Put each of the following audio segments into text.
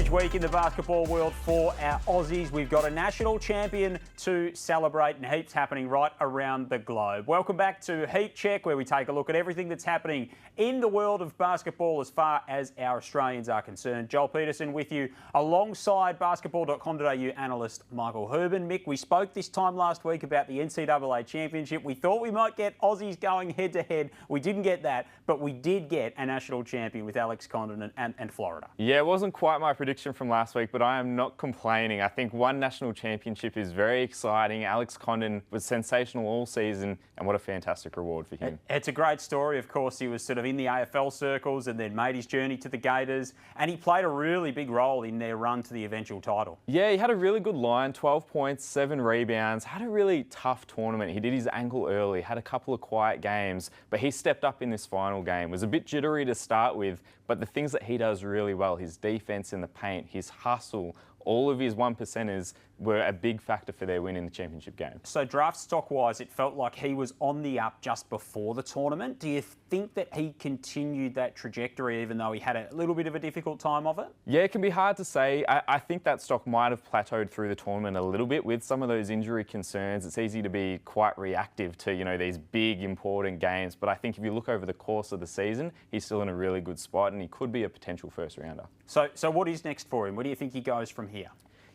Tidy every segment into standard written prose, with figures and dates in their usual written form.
huge week in the basketball world for our Aussies. We've got a national champion to celebrate and heaps happening right around the globe. Welcome back to Heat Check, where we take a look at everything that's happening in the world of basketball as far as our Australians are concerned. Joel Peterson with you alongside basketball.com.au analyst Michael Houben. Mick, we spoke this time last week about the NCAA Championship. We thought we might get Aussies going head-to-head. We didn't get that, but we did get a national champion with Alex Condon and Florida. Yeah, it wasn't quite my prediction from last week, but I am not complaining. I think one national championship is very exciting. Alex Condon was sensational all season, and what a fantastic reward for him. It's a great story. Of course, he was sort of in the AFL circles and then made his journey to the Gators, and he played a really big role in their run to the eventual title. Yeah, he had a really good line, 12 points, 7 rebounds, had a really tough tournament. He did his ankle early, had a couple of quiet games, but he stepped up in this final game. Was a bit jittery to start with, but the things that he does really well, his defense in the paint, his hustle, all of his 1%ers were a big factor for their win in the championship game. So draft stock-wise, it felt like he was on the up just before the tournament. Do you think that he continued that trajectory even though he had a little bit of a difficult time of it? Yeah, it can be hard to say. I think that stock might have plateaued through the tournament a little bit with some of those injury concerns. It's easy to be quite reactive to, these big, important games. But I think if you look over the course of the season, he's still in a really good spot and he could be a potential first-rounder. So what is next for him? Where do you think he goes from here?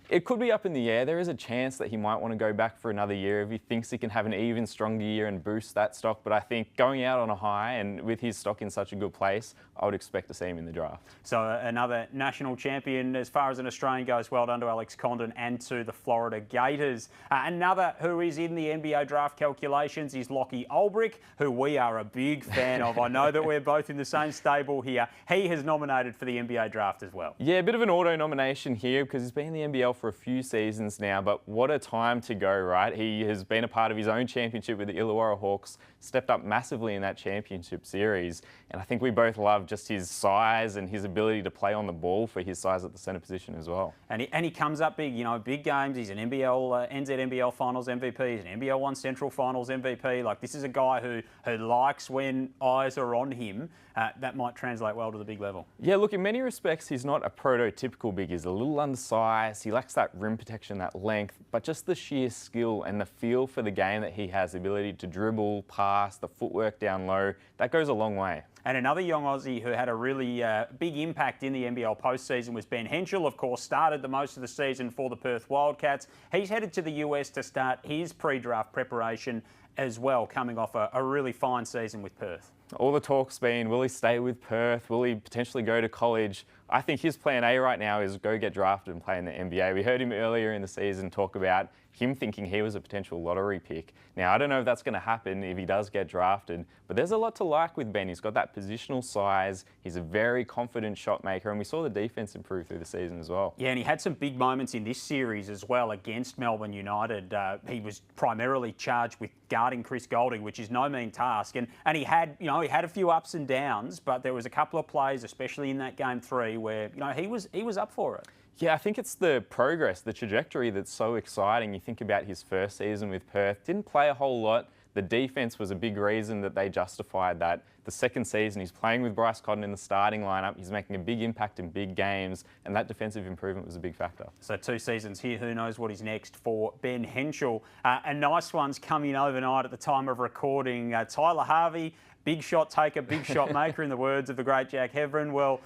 It could be up in the air. There is a chance that he might want to go back for another year if he thinks he can have an even stronger year and boost that stock. But I think going out on a high and with his stock in such a good place, I would expect to see him in the draft. So another national champion as far as an Australian goes. Well done to Alex Condon and to the Florida Gators. Another who is in the NBA draft calculations is Lachlan Olbrich, who we are a big fan of. I know that we're both in the same stable here. He has nominated for the NBA draft as well. Yeah, a bit of an auto nomination here because he's been in the NBL for a few seasons now, but what a time to go, right? He has been a part of his own championship with the Illawarra Hawks, stepped up massively in that championship series, and I think we both love just his size and his ability to play on the ball for his size at the centre position as well. And he comes up big, big games. He's an NZNBL Finals MVP. He's an NBL 1 Central Finals MVP. Like, this is a guy who likes when eyes are on him. That might translate well to the big level. Yeah, look, in many respects, he's not a prototypical big. He's a little undersized. He lacks that rim protection, that length, but just the sheer skill and the feel for the game that he has, the ability to dribble, pass, the footwork down low, that goes a long way. And another young Aussie who had a really big impact in the NBL postseason was Henshall. Of course, started the most of the season for the Perth Wildcats. He's headed to the US to start his pre-draft preparation as well, coming off a really fine season with Perth. All the talk's been, will he stay with Perth? Will he potentially go to college? I think his plan A right now is go get drafted and play in the NBA. We heard him earlier in the season talk about him thinking he was a potential lottery pick. Now, I don't know if that's going to happen if he does get drafted, but there's a lot to like with Ben. He's got that positional size. He's a very confident shot maker, and we saw the defense improve through the season as well. Yeah, and he had some big moments in this series as well against Melbourne United. He was primarily charged with guarding Chris Goulding, which is no mean task, and he had, he had a few ups and downs, but there was a couple of plays, especially in that game 3, where he was up for it. Yeah, I think it's the progress, the trajectory that's so exciting. You think about his first season with Perth, didn't play a whole lot. The defense was a big reason that they justified that. The second season, he's playing with Bryce Cotton in the starting lineup. He's making a big impact in big games, and that defensive improvement was a big factor. So 2 seasons here. Who knows what is next for Ben Henshall? A nice one's coming overnight at the time of recording. Tyler Harvey, big shot taker, big shot maker, in the words of the great Jack Heverin. Well,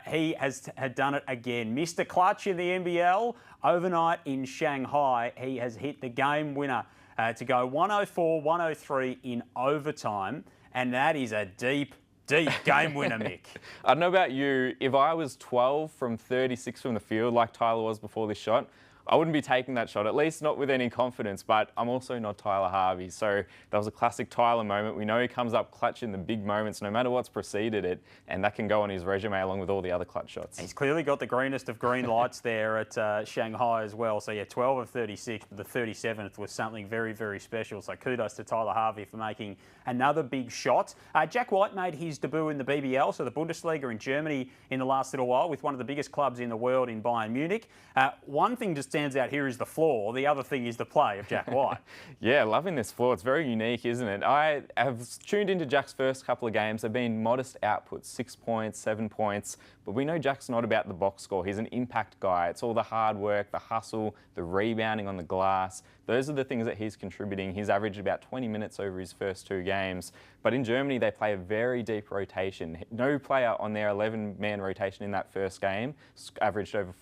he had done it again. Mr. Clutch in the NBL. Overnight in Shanghai, he has hit the game winner to go 104-103 in overtime. And that is a deep game winner, Mick. I don't know about you. If I was 12 from 36 from the field like Tyler was before this shot, I wouldn't be taking that shot, at least not with any confidence, but I'm also not Tyler Harvey. So that was a classic Tyler moment. We know he comes up clutch in the big moments, no matter what's preceded it, and that can go on his resume along with all the other clutch shots. He's clearly got the greenest of green lights there at Shanghai as well. So yeah, 12 of 36, but the 37th was something very, very special. So kudos to Tyler Harvey for making another big shot. Jack White made his debut in the BBL, so the Bundesliga in Germany, in the last little while with one of the biggest clubs in the world in Bayern Munich. One thing to stand stands out here is the floor. The other thing is the play of Jack White. Yeah, loving this floor. It's very unique, isn't it? I have tuned into Jack's first couple of games. They've been modest outputs, 6 points, 7 points. But we know Jack's not about the box score. He's an impact guy. It's all the hard work, the hustle, the rebounding on the glass. Those are the things that he's contributing. He's averaged about 20 minutes over his first 2 games. But in Germany, they play a very deep rotation. No player on their 11-man rotation in that first game averaged over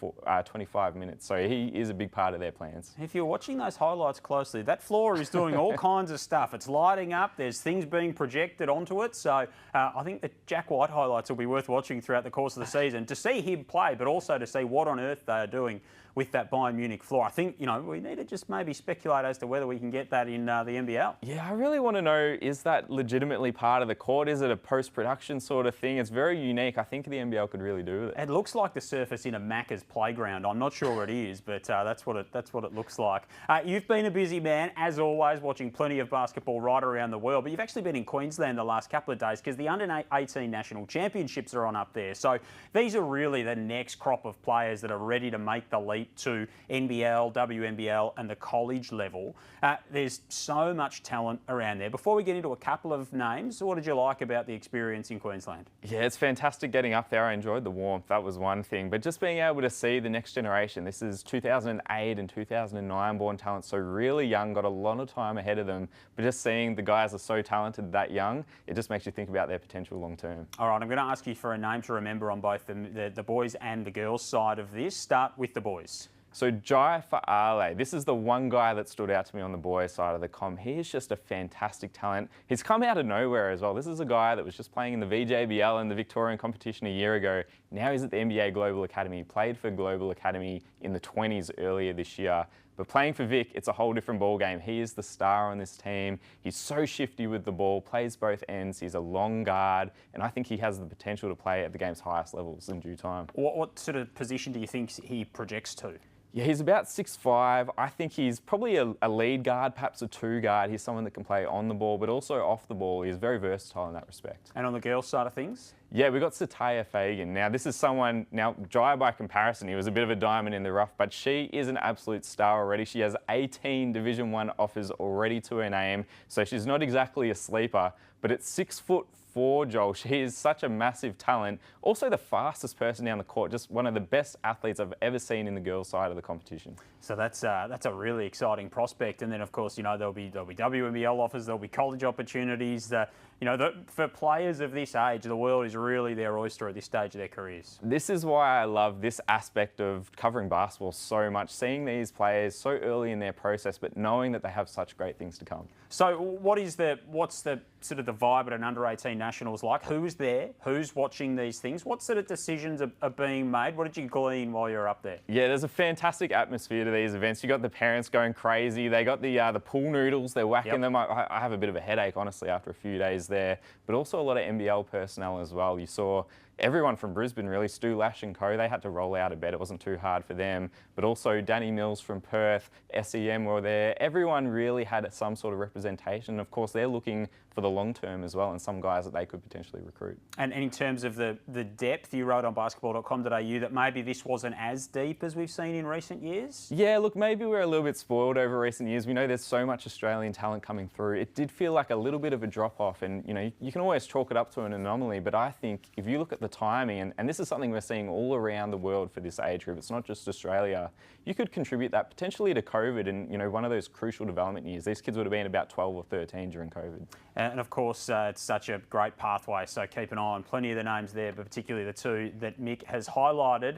25 minutes. So he is a big part of their plans. If you're watching those highlights closely, that floor is doing all kinds of stuff. It's lighting up. There's things being projected onto it. So I think the Jack White highlights will be worth watching throughout the course of the season to see him play, but also to see what on earth they are doing with that Bayern Munich floor. I think, we need to just maybe speculate as to whether we can get that in the NBL. Yeah, I really want to know, is that legitimately part of the court? Is it a post-production sort of thing? It's very unique. I think the NBL could really do with it. It looks like the surface in a Macca's playground. I'm not sure it is, but that's what it looks like. You've been a busy man, as always, watching plenty of basketball right around the world, but you've actually been in Queensland the last couple of days because the Under-18 National Championships are on up there. So these are really the next crop of players that are ready to make the leap to NBL, WNBL and the college level. There's so much talent around there. Before we get into a couple of names, what did you like about the experience in Queensland? Yeah, it's fantastic getting up there. I enjoyed the warmth. That was one thing. But just being able to see the next generation. This is 2008 and 2009 born talent, so really young, got a lot of time ahead of them. But just seeing the guys are so talented that young, it just makes you think about their potential long term. All right, I'm going to ask you for a name to remember on both the boys and the girls side of this. Start with the boys. So Jai Fa'ale, this is the one guy that stood out to me on the boys' side of the comm. He is just a fantastic talent. He's come out of nowhere as well. This is a guy that was just playing in the VJBL and the Victorian competition a year ago. Now he's at the NBA Global Academy. He played for Global Academy in the 20s earlier this year. But playing for Vic, it's a whole different ball game. He is the star on this team. He's so shifty with the ball, plays both ends. He's a long guard, and I think he has the potential to play at the game's highest levels in due time. What sort of position do you think he projects to? Yeah, he's about 6'5". I think he's probably a lead guard, perhaps a 2 guard. He's someone that can play on the ball, but also off the ball. He's very versatile in that respect. And on the girls' side of things? Yeah, we've got Sitaya Fagan. Now, this is someone, Jai by comparison, he was a bit of a diamond in the rough, but she is an absolute star already. She has 18 Division 1 offers already to her name, so she's not exactly a sleeper, but at 6'4", Joel, she is such a massive talent. Also the fastest person down the court, just one of the best athletes I've ever seen in the girls' side of the competition. So that's a really exciting prospect. And then, of course, there'll be WNBL offers, there'll be college opportunities. For players of this age, the world is really their oyster at this stage of their careers. This is why I love this aspect of covering basketball so much, seeing these players so early in their process, but knowing that they have such great things to come. So what's the sort of the vibe at an under-18 nationals like? Who's there? Who's watching these things? What sort of decisions are being made? What did you glean while you're up there? Yeah, there's a fantastic atmosphere to these events. You got the parents going crazy. They got the pool noodles. They're whacking them. I have a bit of a headache, honestly, after a few days there. But also a lot of NBL personnel as well. You saw everyone from Brisbane, really, Stu Lash and co, they had to roll out of bed. It wasn't too hard for them. But also Danny Mills from Perth, SEM were there. Everyone really had some sort of representation. Of course, they're looking for the long term as well, and some guys that they could potentially recruit. And in terms of the depth, you wrote on basketball.com.au that maybe this wasn't as deep as we've seen in recent years? Yeah, look, maybe we're a little bit spoiled over recent years. We know there's so much Australian talent coming through. It did feel like a little bit of a drop-off, and you can always chalk it up to an anomaly, but I think if you look at the timing, and this is something we're seeing all around the world for this age group, it's not just Australia, you could contribute that potentially to COVID and, one of those crucial development years. These kids would have been about 12 or 13 during COVID. And of course, it's such a great pathway, so keep an eye on plenty of the names there, but particularly the 2 that Mick has highlighted.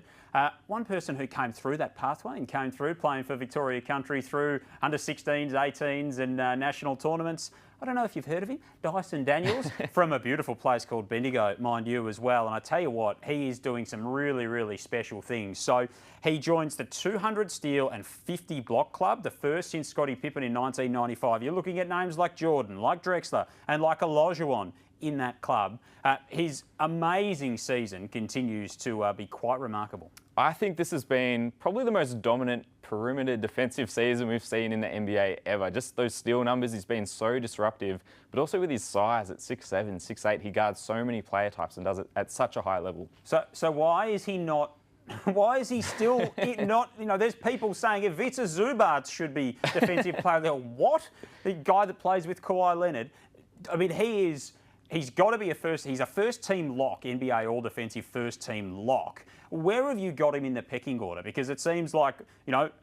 One person who came through that pathway and came through playing for Victoria Country through under-16s, 18s and national tournaments. I don't know if you've heard of him, Dyson Daniels, from a beautiful place called Bendigo, mind you, as well. And I tell you what, he is doing some really, really special things. So he joins the 200 steal and 50 block club, the first since Scottie Pippen in 1995. You're looking at names like Jordan, like Drexler, and like Olajuwon in that club. His amazing season continues to be quite remarkable. I think this has been probably the most dominant perimeter defensive season we've seen in the NBA ever. Just those steal numbers, he's been so disruptive, but also with his size at 6'7", 6'8", he guards so many player types and does it at such a high level. So why is he not Why is he still not? There's people saying Ivica Zubac should be defensive player of the year. What? The guy that plays with Kawhi Leonard. I mean, he's got to be he's a first team lock, NBA All Defensive first team lock. Where have you got him in the pecking order? Because it seems like,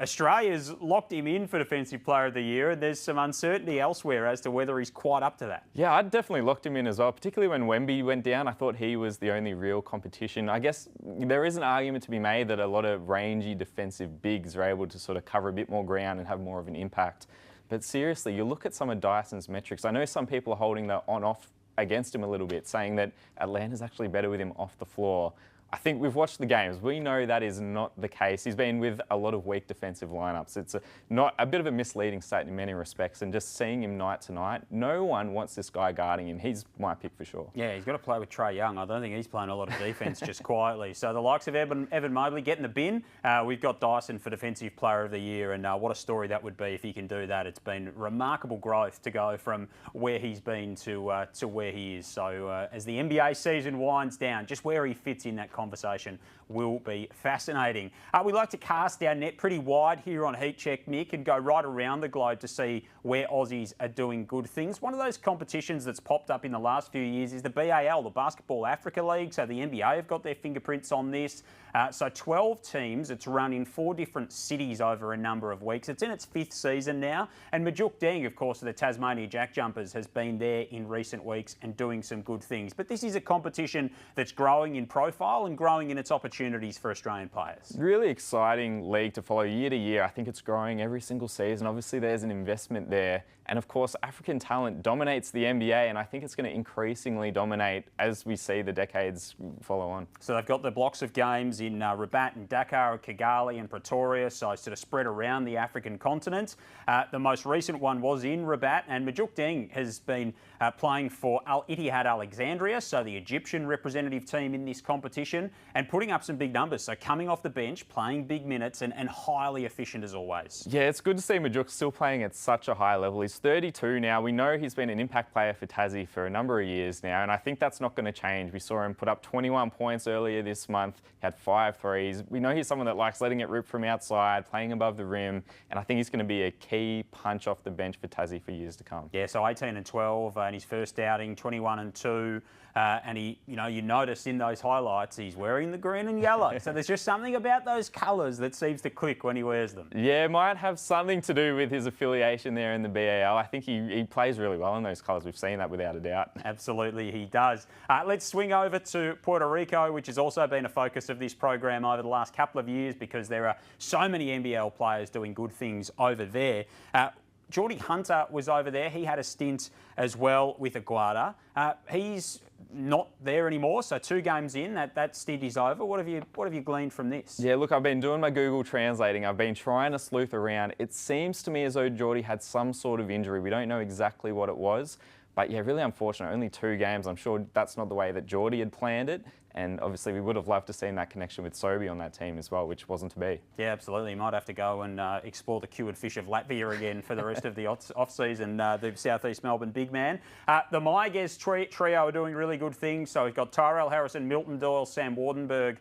Australia's locked him in for Defensive Player of the Year, and there's some uncertainty elsewhere as to whether he's quite up to that. Yeah, I'd definitely locked him in as well, particularly when Wemby went down. I thought he was the only real competition. I guess there is an argument to be made that a lot of rangy defensive bigs are able to sort of cover a bit more ground and have more of an impact. But seriously, you look at some of Dyson's metrics. I know some people are holding the on-off against him a little bit, saying that Atlanta's actually better with him off the floor. I think we've watched the games. We know that is not the case. He's been with a lot of weak defensive lineups. It's a bit of a misleading state in many respects. And just seeing him night to night, no one wants this guy guarding him. He's my pick for sure. Yeah, he's got to play with Trae Young. I don't think he's playing a lot of defence just quietly. So the likes of Evan Mobley getting the bin. We've got Dyson for Defensive Player of the Year. And what a story that would be if he can do that. It's been remarkable growth to go from where he's been to where he is. So as the NBA season winds down, just where he fits in that conversation will be fascinating. We like to cast our net pretty wide here on Heat Check, Mick, and go right around the globe to see where Aussies are doing good things. One of those competitions that's popped up in the last few years is the BAL, the Basketball Africa League. So the NBA have got their fingerprints on this. So 12 teams. It's run in 4 different cities over a number of weeks. It's in its 5th season now. And Majuk Deng, of course, of the Tasmania Jack Jumpers, has been there in recent weeks and doing some good things. But this is a competition that's growing in profile and growing in its opportunities for Australian players. Really exciting league to follow year to year. I think it's growing every single season. Obviously, there's an investment there. And of course, African talent dominates the NBA, and I think it's going to increasingly dominate as we see the decades follow on. So they've got the blocks of games in Rabat and Dakar, Kigali and Pretoria, so sort of spread around the African continent. The most recent one was in Rabat, and Majuk Deng has been playing for Al Ittihad Alexandria, so the Egyptian representative team in this competition, and putting up some big numbers. So coming off the bench, playing big minutes, and highly efficient as always. Yeah, it's good to see Majuk still playing at such a high level. He's 32 now. We know he's been an impact player for Tassie for a number of years now, and I think that's not going to change. We saw him put up 21 points earlier this month. He had 5 threes. We know he's someone that likes letting it rip from outside, playing above the rim, and I think he's going to be a key punch off the bench for Tassie for years to come. Yeah, so 18 and 12 in his first outing, 21 and 2. And he, you notice in those highlights, he's wearing the green and yellow. So there's just something about those colours that seems to click when he wears them. Yeah, might have something to do with his affiliation there in the BAL. I think he plays really well in those colours. We've seen that without a doubt. Absolutely, he does. Let's swing over to Puerto Rico, which has also been a focus of this program over the last couple of years because there are so many NBL players doing good things over there. Geordie Hunter was over there. He had a stint as well with Aguada. He's not there anymore, so 2 games in, that stint is over. What have you gleaned from this? Yeah, look, I've been doing my Google translating. I've been trying to sleuth around. It seems to me as though Geordie had some sort of injury. We don't know exactly what it was. But yeah, really unfortunate. Only 2 games. I'm sure that's not the way that Geordie had planned it. And obviously we would have loved to see that connection with Sobey on that team as well, which wasn't to be. Yeah, absolutely. You might have to go and explore the cured fish of Latvia again for the rest of the off-season, the South East Melbourne big man. The Maiguez trio are doing really good things. So we've got Tyrell Harrison, Milton Doyle, Sam Wardenberg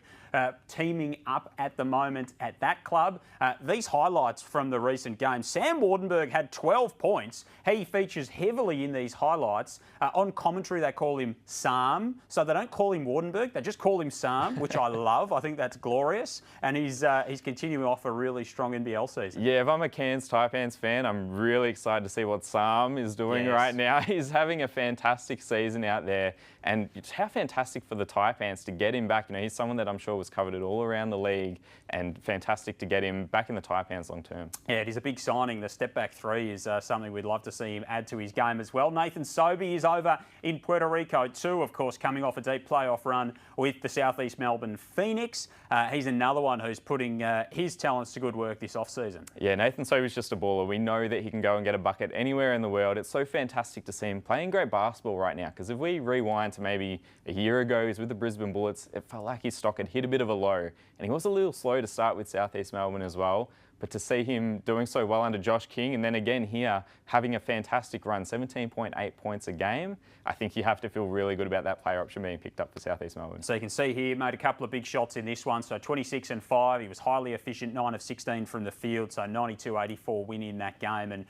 teaming up at the moment at that club. These highlights from the recent game. Sam Wardenberg had 12 points. He features heavily in these highlights. On commentary, they call him Sam. So they don't call him Wardenberg. They just call him Sam, which I love. I think that's glorious. And he's continuing off a really strong NBL season. Yeah, if I'm a Cairns Taipans fan, I'm really excited to see what Sam is doing right now. He's having a fantastic season out there. And how fantastic for the Taipans to get him back. He's someone that I'm sure was coveted all around the league, and fantastic to get him back in the Taipans long term. Yeah, it is a big signing. The step back 3 is something we'd love to see him add to his game as well. Nathan Sobey is over in Puerto Rico too, of course, coming off a deep playoff run with the South East Melbourne Phoenix. He's another one who's putting his talents to good work this off-season. Yeah, Nathan Sobey's just a baller. We know that he can go and get a bucket anywhere in the world. It's so fantastic to see him playing great basketball right now, because if we rewind to maybe a year ago, he's with the Brisbane Bullets, it felt like his stock had hit a bit of a low, and he was a little slow to start with South East Melbourne as well. But to see him doing so well under Josh King, and then again here, having a fantastic run, 17.8 points a game, I think you have to feel really good about that player option being picked up for South East Melbourne. So you can see here, made a couple of big shots in this one. So 26 and 5. He was highly efficient, 9 of 16 from the field. So 92-84 win in that game. And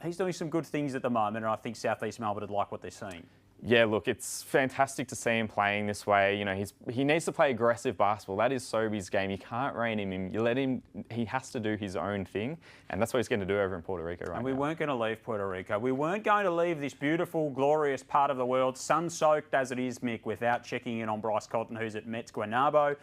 he's doing some good things at the moment. And I think South East Melbourne would like what they're seeing. Yeah, look, it's fantastic to see him playing this way. You know, he needs to play aggressive basketball. That is Sobey's game. You can't rein him in. You let him, he has to do his own thing, and that's what he's going to do over in Puerto Rico right now. And we weren't going to leave Puerto Rico. We weren't going to leave this beautiful, glorious part of the world, sun-soaked as it is, Mick, without checking in on Bryce Cotton, who's at Mets Guaynabo.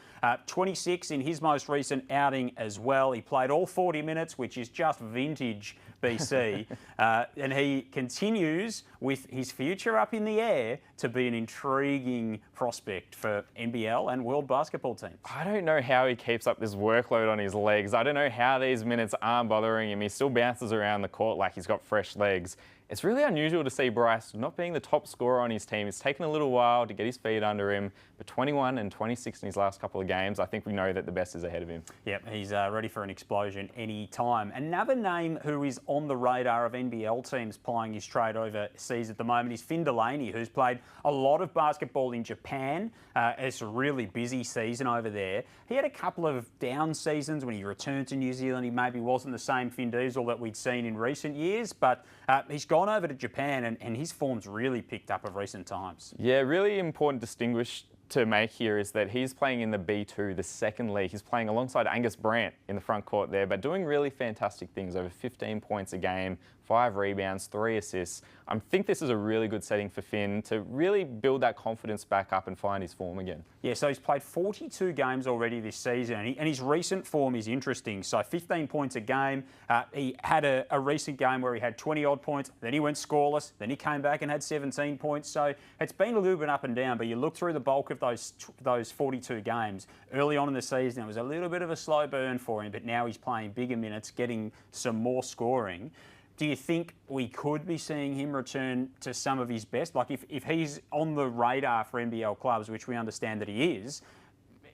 26 in his most recent outing as well. He played all 40 minutes, which is just vintage BC. And he continues with his future up in the air to be an intriguing prospect for NBL and world basketball teams. I don't know how he keeps up this workload on his legs. I don't know how these minutes aren't bothering him. He still bounces around the court like he's got fresh legs. It's really unusual to see Bryce not being the top scorer on his team. It's taken a little while to get his feet under him, but 21 and 26 in his last couple of games, I think we know that the best is ahead of him. Yep, he's ready for an explosion any time. Another name who is on the radar of NBL teams plying his trade overseas at the moment is Finn Delaney, who's played a lot of basketball in Japan. It's a really busy season over there. He had a couple of down seasons when he returned to New Zealand. He maybe wasn't the same Finn Diesel that we'd seen in recent years, but he's gone over to Japan and his form's really picked up of recent times. Yeah, really important distinguish to make here is that he's playing in the B2, the second league. He's playing alongside Angus Brandt in the front court there, but doing really fantastic things, over 15 points a game, 5 rebounds, 3 assists. I think this is a really good setting for Finn to really build that confidence back up and find his form again. Yeah, so he's played 42 games already this season, and his recent form is interesting. So 15 points a game. He had a recent game where he had 20-odd points, then he went scoreless, then he came back and had 17 points. So it's been a little bit up and down, but you look through the bulk of those 42 games. Early on in the season, it was a little bit of a slow burn for him, but now he's playing bigger minutes, getting some more scoring. Do you think we could be seeing him return to some of his best? Like if he's on the radar for NBL clubs, which we understand that he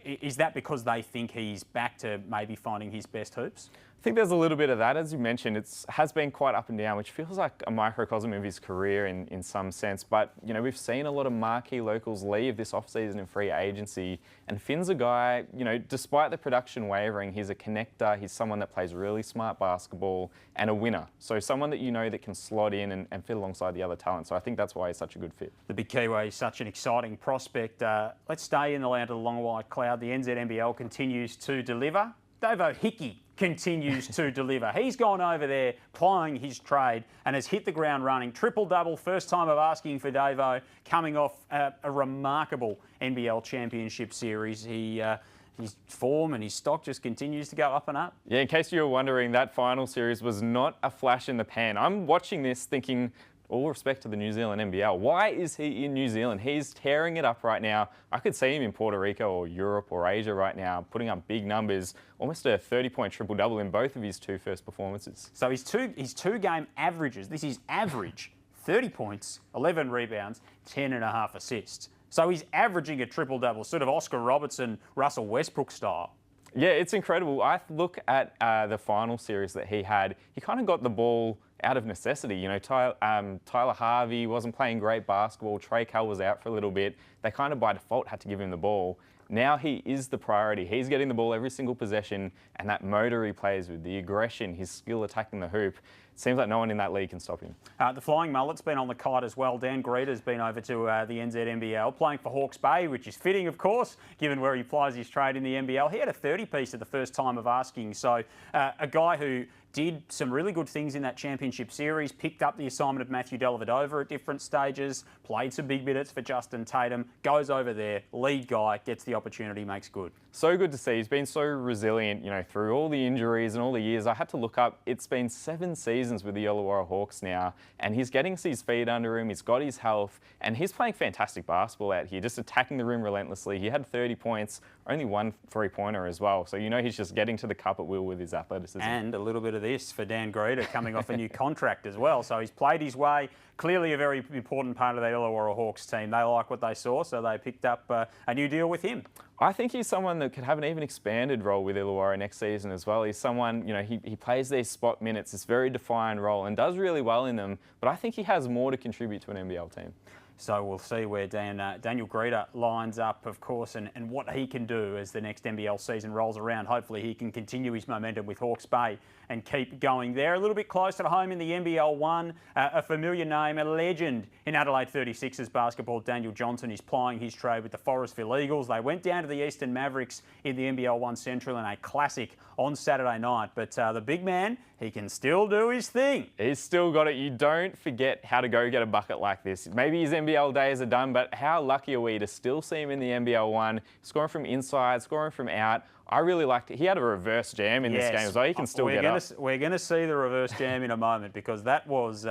is that because they think he's back to maybe finding his best hoops? I think there's a little bit of that. As you mentioned, it has been quite up and down, which feels like a microcosm of his career in some sense. But, you know, we've seen a lot of marquee locals leave this off-season in free agency. And Finn's a guy, you know, despite the production wavering, he's a connector. He's someone that plays really smart basketball and a winner. So someone that you know that can slot in and fit alongside the other talent. So I think that's why he's such a good fit. The big Kiwi is such an exciting prospect. Let's stay in the land of the long white cloud. The NZNBL continues to deliver. Davo Hickey continues to deliver. He's gone over there plying his trade and has hit the ground running. Triple-double, first time of asking for Davo, coming off a remarkable NBL championship series. His form and his stock just continues to go up and up. Yeah, in case you were wondering, that final series was not a flash in the pan. I'm watching this thinking, all respect to the New Zealand NBL, why is he in New Zealand? He's tearing it up right now. I could see him in Puerto Rico or Europe or Asia right now, putting up big numbers, almost a 30-point triple-double in both of his 2 first performances. So his two-game averages, this is average, 30 points, 11 rebounds, 10.5 assists. So he's averaging a triple-double, sort of Oscar Robertson, Russell Westbrook style. Yeah, it's incredible. I look at the final series that he had. He kind of got the ball out of necessity. You know, Tyler Harvey wasn't playing great basketball. Trey Cull was out for a little bit. They kind of by default had to give him the ball. Now he is the priority. He's getting the ball every single possession, and that motor he plays with, the aggression, his skill attacking the hoop, it seems like no one in that league can stop him. The Flying Mullet's been on the kite as well. Dan Greeter's been over to the NZNBL, playing for Hawke's Bay, which is fitting, of course, given where he plies his trade in the NBL. He had a 30-piece at the first time of asking. So a guy who did some really good things in that championship series, picked up the assignment of Matthew Dellavedova at different stages, played some big minutes for Justin Tatum, goes over there, lead guy, gets the opportunity, makes good. So good to see. He's been so resilient, you know, through all the injuries and all the years. I had to look up, it's been 7 seasons with the Illawarra Hawks now, and he's getting his feet under him, he's got his health, and he's playing fantastic basketball out here, just attacking the rim relentlessly. He had 30 points, only 1 3-pointer as well. So you know he's just getting to the cup at will with his athleticism. And a little bit of this for Dan Greeter coming off a new contract as well. So he's played his way clearly a very important part of the Illawarra Hawks team. They like what they saw, so they picked up a new deal with him. I think he's someone that could have an even expanded role with Illawarra next season as well. He's someone, he plays these spot minutes, this very defined role, and does really well in them. But I think he has more to contribute to an NBL team. So we'll see where Daniel Greeter lines up, of course, and what he can do as the next NBL season rolls around. Hopefully he can continue his momentum with Hawke's Bay and keep going there. A little bit closer to home in the NBL 1, a familiar name, a legend in Adelaide 36ers basketball, Daniel Johnson, is plying his trade with the Forestville Eagles. They went down to the Eastern Mavericks in the NBL 1 Central in a classic on Saturday night. But the big man, he can still do his thing. He's still got it. You don't forget how to go get a bucket like this. Maybe his NBL days are done, but how lucky are we to still see him in the NBL 1, scoring from inside, scoring from out. I really liked it. He had a reverse jam in this game as well. He can still get up. We're going to see the reverse jam in a moment, because that was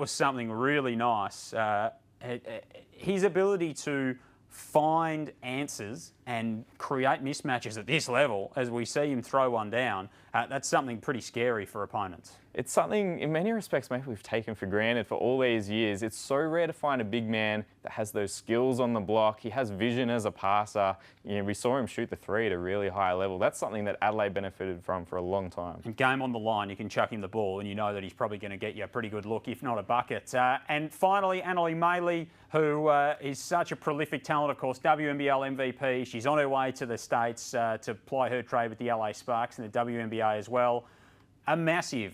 something really nice. His ability to find answers and create mismatches at this level, as we see him throw one down, that's something pretty scary for opponents. It's something, in many respects, maybe we've taken for granted for all these years. It's so rare to find a big man that has those skills on the block. He has vision as a passer. We saw him shoot the three at a really high level. That's something that Adelaide benefited from for a long time. And game on the line, you can chuck him the ball and you know that he's probably going to get you a pretty good look, if not a bucket. And finally, Annalie Maley, who is such a prolific talent, of course, WNBL MVP. She's on her way to the States to ply her trade with the LA Sparks and the WNBA as well. A massive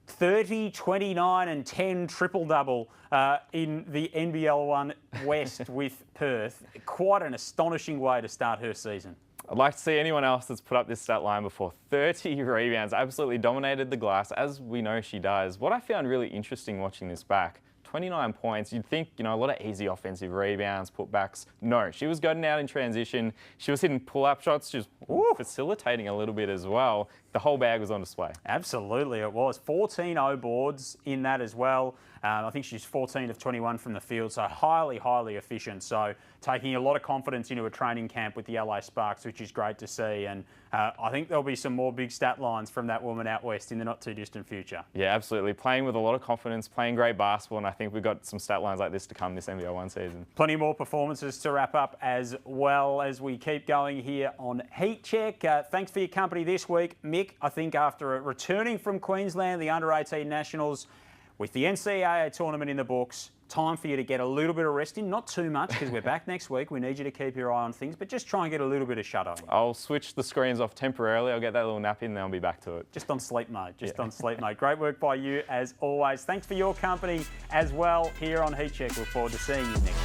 30, 29 and 10 triple-double in the NBL 1 West with Perth. Quite an astonishing way to start her season. I'd like to see anyone else that's put up this stat line before. 30 rebounds, absolutely dominated the glass, as we know she does. What I found really interesting watching this back, 29 points. You'd think, a lot of easy offensive rebounds, putbacks. No, she was going out in transition. She was hitting pull-up shots, just facilitating a little bit as well. The whole bag was on display. Absolutely, it was. 14 O boards in that as well. I think she's 14 of 21 from the field, so highly, highly efficient. So taking a lot of confidence into a training camp with the LA Sparks, which is great to see. And I think there'll be some more big stat lines from that woman out west in the not too distant future. Yeah, absolutely. Playing with a lot of confidence, playing great basketball, and I think we've got some stat lines like this to come this NBL 1 season. Plenty more performances to wrap up as well as we keep going here on Heat Check. Thanks for your company this week, Mick. I think after returning from Queensland, the Under-18 Nationals, with the NCAA tournament in the books, time for you to get a little bit of rest in. Not too much, because we're back next week. We need you to keep your eye on things, but just try and get a little bit of shut-eye. I'll switch the screens off temporarily. I'll get that little nap in, then I'll be back to it. Just on sleep mode. On sleep mode. Great work by you, as always. Thanks for your company as well here on Heat Check. Look forward to seeing you next week.